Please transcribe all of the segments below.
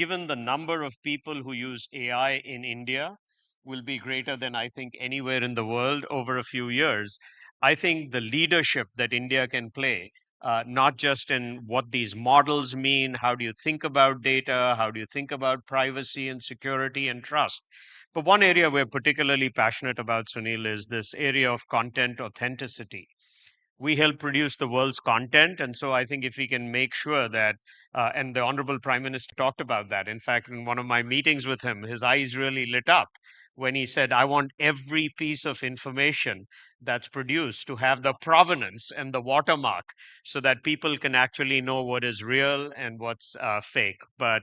given the number of people who use AI in India, will be greater than I think anywhere in the world over a few years. I think the leadership that India can play, not just in what these models mean, how do you think about data, how do you think about privacy and security and trust. But one area we're particularly passionate about, Sunil, is this area of content authenticity. We help produce the world's content. And so I think if we can make sure that, and the Honorable Prime Minister talked about that. In fact, in one of my meetings with him, his eyes really lit up when he said, I want every piece of information that's produced to have the provenance and the watermark so that people can actually know what is real and what's fake. But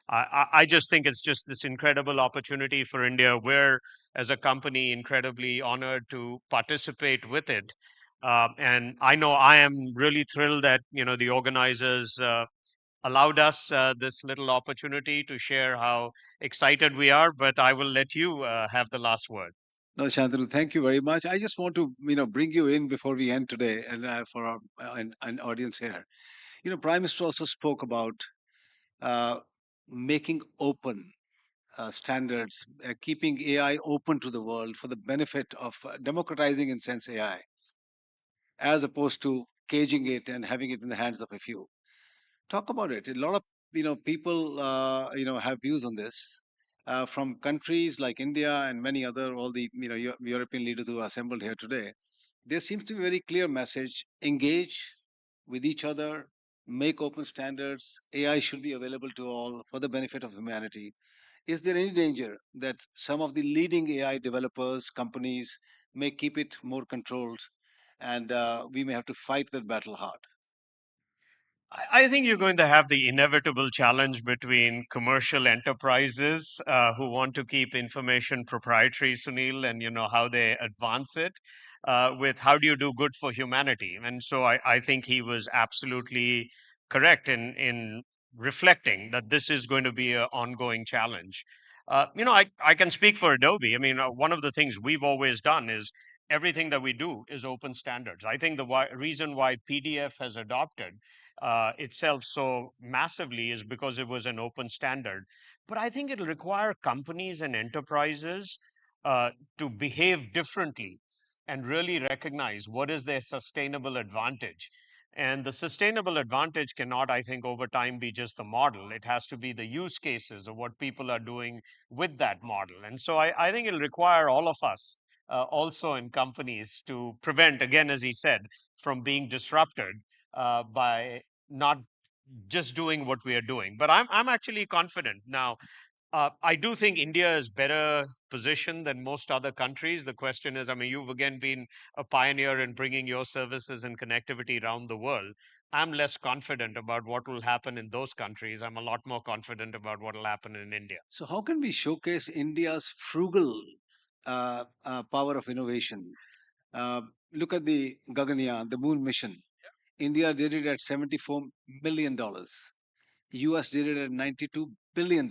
I just think it's just this incredible opportunity for India. We're, as a company, incredibly honored to participate with it. And I know I am really thrilled that the organizers allowed us this little opportunity to share how excited we are. But I will let you have the last word. No, Shantanu, thank you very much. I just want to, bring you in before we end today, and for our an audience here. Prime Minister also spoke about uh, making open standards, keeping AI open to the world for the benefit of democratizing, in sense, AI, as opposed to caging it and having it in the hands of a few. Talk about it. A lot of people have views on this. From countries like India and many other, all the European leaders who are assembled here today, there seems to be a very clear message: engage with each other, make open standards. AI should be available to all for the benefit of humanity. Is there any danger that some of the leading AI developers, companies, may keep it more controlled, and we may have to fight that battle hard? I think you're going to have the inevitable challenge between commercial enterprises who want to keep information proprietary, Sunil, and how they advance it, with how do you do good for humanity. And so I think he was absolutely correct in reflecting that this is going to be an ongoing challenge. I can speak for Adobe. I mean, one of the things we've always done is everything that we do is open standards. I think the reason why PDF has adopted itself so massively is because it was an open standard. But I think it'll require companies and enterprises to behave differently and really recognize what is their sustainable advantage. And the sustainable advantage cannot, I think, over time be just the model. It has to be the use cases of what people are doing with that model. And so I think it'll require all of us also in companies to prevent, again, as he said, from being disrupted by not just doing what we are doing. But I'm actually confident now. I do think India is better positioned than most other countries. The question is, I mean, you've again been a pioneer in bringing your services and connectivity around the world. I'm less confident about what will happen in those countries. I'm a lot more confident about what will happen in India. So, how can we showcase India's frugal power of innovation? Uh, Look at the Gaganyaan, the moon mission. India did it at $74 million. US did it at $92 billion.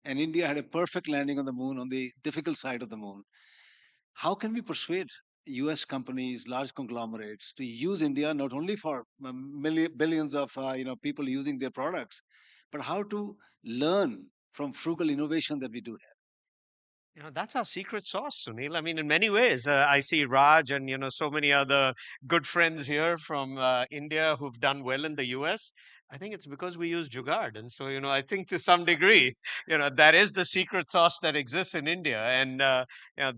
And India had a perfect landing on the moon, on the difficult side of the moon. How can we persuade US companies, large conglomerates, to use India not only for billions of people using their products, but how to learn from frugal innovation that we do here? That's our secret sauce, Sunil. I mean, in many ways, I see Raj and, so many other good friends here from India who've done well in the US. I think it's because we use Jugaad. And so, I think to some degree, that is the secret sauce that exists in India. And,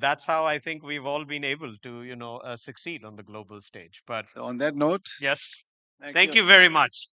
that's how I think we've all been able to, succeed on the global stage. But So, on that note, yes, thank thank you. you very much.